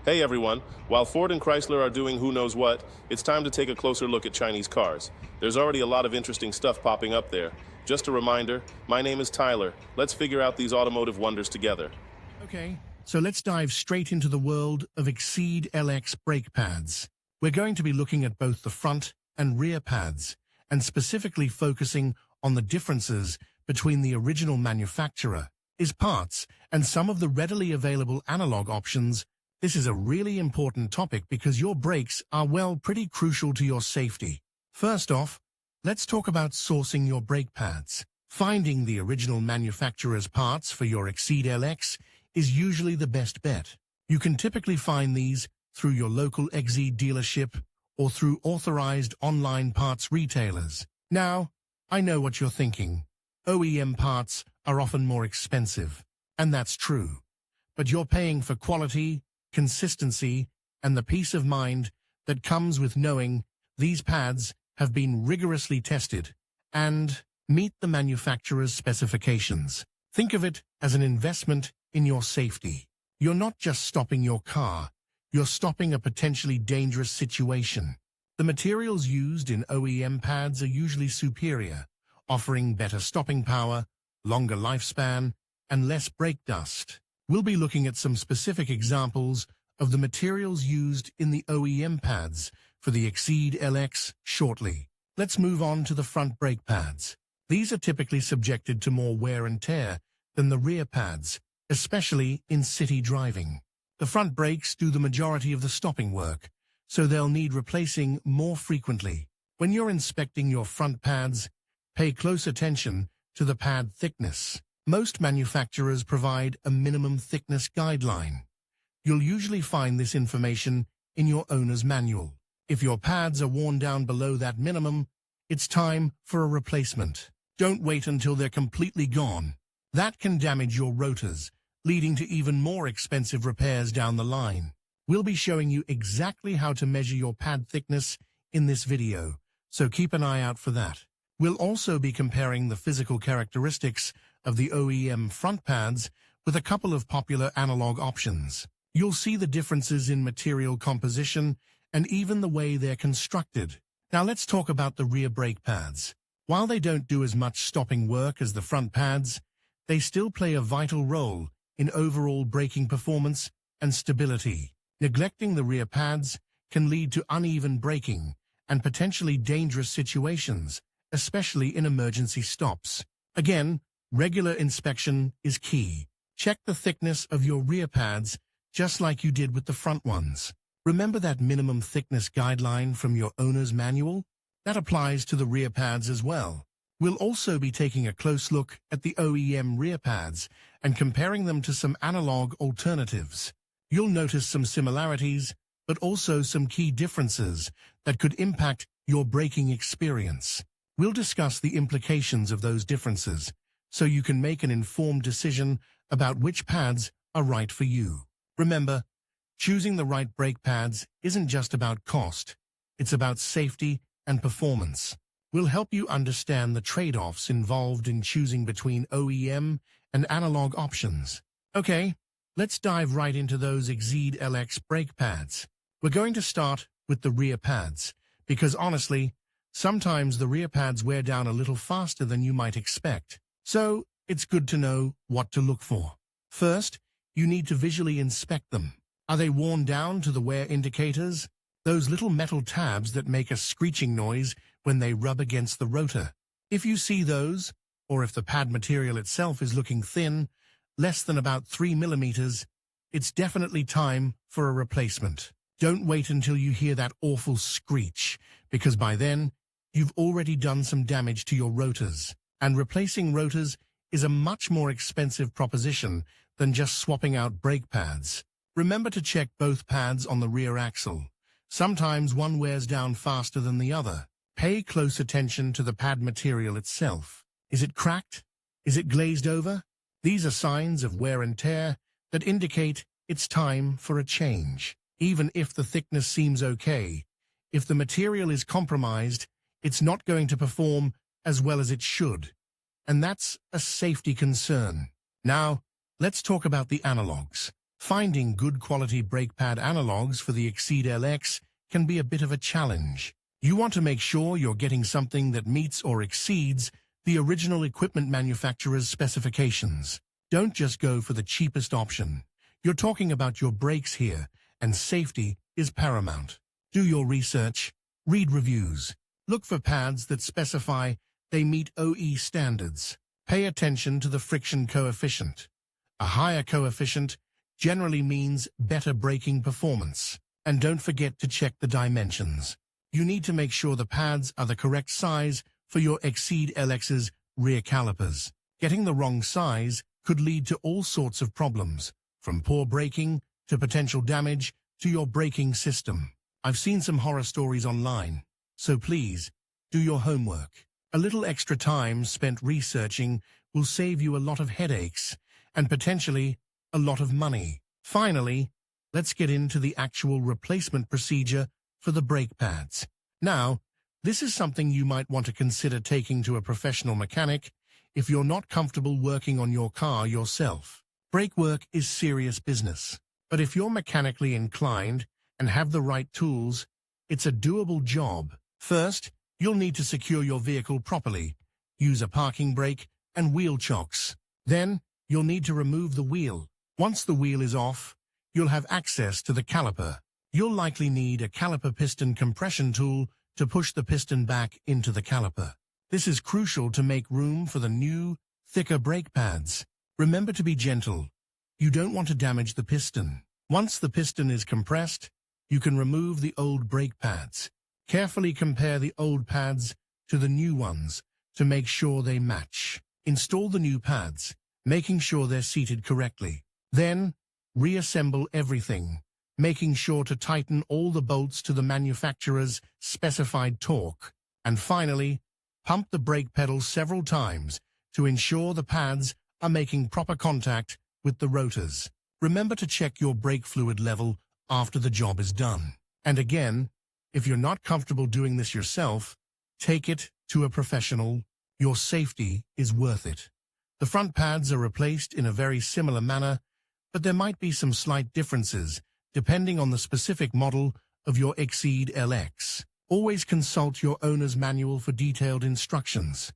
Hey everyone, while Ford and Chrysler are doing who knows what, it's time to take a closer look at Chinese cars. There's already a lot of interesting stuff popping up there. Just a reminder, my name is Tyler. Let's figure out these automotive wonders together. Okay, so let's dive straight into the world of Exeed LX brake pads. We're going to be looking at both the front and rear pads, and specifically focusing on the differences between the original manufacturer, its parts, and some of the readily available analog options. This is a really important topic because your brakes are, well, pretty crucial to your safety. First off, let's talk about sourcing your brake pads. Finding the original manufacturer's parts for your Exeed LX is usually the best bet. You can typically find these through your local Exeed dealership or through authorized online parts retailers. Now, I know what you're thinking. OEM parts are often more expensive, and that's true. But you're paying for quality, consistency, and the peace of mind that comes with knowing these pads have been rigorously tested and meet the manufacturer's specifications. Think of it as an investment in your safety. You're not just stopping your car, you're stopping a potentially dangerous situation. The materials used in OEM pads are usually superior, offering better stopping power, longer lifespan, and less brake dust. We'll be looking at some specific examples of the materials used in the OEM pads for the Exeed LX shortly. Let's move on to the front brake pads. These are typically subjected to more wear and tear than the rear pads, especially in city driving. The front brakes do the majority of the stopping work, so they'll need replacing more frequently. When you're inspecting your front pads, pay close attention to the pad thickness. Most manufacturers provide a minimum thickness guideline. You'll usually find this information in your owner's manual. If your pads are worn down below that minimum, it's time for a replacement. Don't wait until they're completely gone. That can damage your rotors, leading to even more expensive repairs down the line. We'll be showing you exactly how to measure your pad thickness in this video, so keep an eye out for that. We'll also be comparing the physical characteristics of the OEM front pads with a couple of popular analog options. You'll see the differences in material composition and even the way they're constructed. Now let's talk about the rear brake pads. While they don't do as much stopping work as the front pads, they still play a vital role in overall braking performance and stability. Neglecting the rear pads can lead to uneven braking and potentially dangerous situations, especially in emergency stops. Again, regular inspection is key. Check the thickness of your rear pads just like you did with the front ones. Remember that minimum thickness guideline from your owner's manual? That applies to the rear pads as well. We'll also be taking a close look at the OEM rear pads and comparing them to some analog alternatives. You'll notice some similarities, but also some key differences that could impact your braking experience. We'll discuss the implications of those differences so you can make an informed decision about which pads are right for you. Remember, choosing the right brake pads isn't just about cost, it's about safety and performance. We'll help you understand the trade-offs involved in choosing between OEM and analog options. Okay, let's dive right into those Exeed LX brake pads. We're going to start with the rear pads, because honestly, sometimes the rear pads wear down a little faster than you might expect. So, it's good to know what to look for. First, you need to visually inspect them. Are they worn down to the wear indicators? Those little metal tabs that make a screeching noise when they rub against the rotor. If you see those, or if the pad material itself is looking thin, less than about 3 millimeters, it's definitely time for a replacement. Don't wait until you hear that awful screech, because by then, you've already done some damage to your rotors. And replacing rotors is a much more expensive proposition than just swapping out brake pads. Remember to check both pads on the rear axle. Sometimes one wears down faster than the other. Pay close attention to the pad material itself. Is it cracked? Is it glazed over? These are signs of wear and tear that indicate it's time for a change. Even if the thickness seems okay, if the material is compromised, it's not going to perform as well as it should. And that's a safety concern. Now, let's talk about the analogs. Finding good quality brake pad analogs for the Exeed LX can be a bit of a challenge. You want to make sure you're getting something that meets or exceeds the original equipment manufacturer's specifications. Don't just go for the cheapest option. You're talking about your brakes here, and safety is paramount. Do your research, read reviews, look for pads that specify they meet OE standards. Pay attention to the friction coefficient. A higher coefficient generally means better braking performance. And don't forget to check the dimensions. You need to make sure the pads are the correct size for your Exeed LX's rear calipers. Getting the wrong size could lead to all sorts of problems, from poor braking to potential damage to your braking system. I've seen some horror stories online, so please, do your homework. A little extra time spent researching will save you a lot of headaches and potentially a lot of money. Finally, let's get into the actual replacement procedure for the brake pads. Now, this is something you might want to consider taking to a professional mechanic if you're not comfortable working on your car yourself. Brake work is serious business, but if you're mechanically inclined and have the right tools, it's a doable job. First, you'll need to secure your vehicle properly. Use a parking brake and wheel chocks. Then, you'll need to remove the wheel. Once the wheel is off, you'll have access to the caliper. You'll likely need a caliper piston compression tool to push the piston back into the caliper. This is crucial to make room for the new, thicker brake pads. Remember to be gentle. You don't want to damage the piston. Once the piston is compressed, you can remove the old brake pads. Carefully compare the old pads to the new ones to make sure they match. Install the new pads, making sure they're seated correctly. Then, reassemble everything, making sure to tighten all the bolts to the manufacturer's specified torque. And finally, pump the brake pedal several times to ensure the pads are making proper contact with the rotors. Remember to check your brake fluid level after the job is done. And again, if you're not comfortable doing this yourself, take it to a professional. Your safety is worth it. The front pads are replaced in a very similar manner, but there might be some slight differences depending on the specific model of your Exeed LX. Always consult your owner's manual for detailed instructions.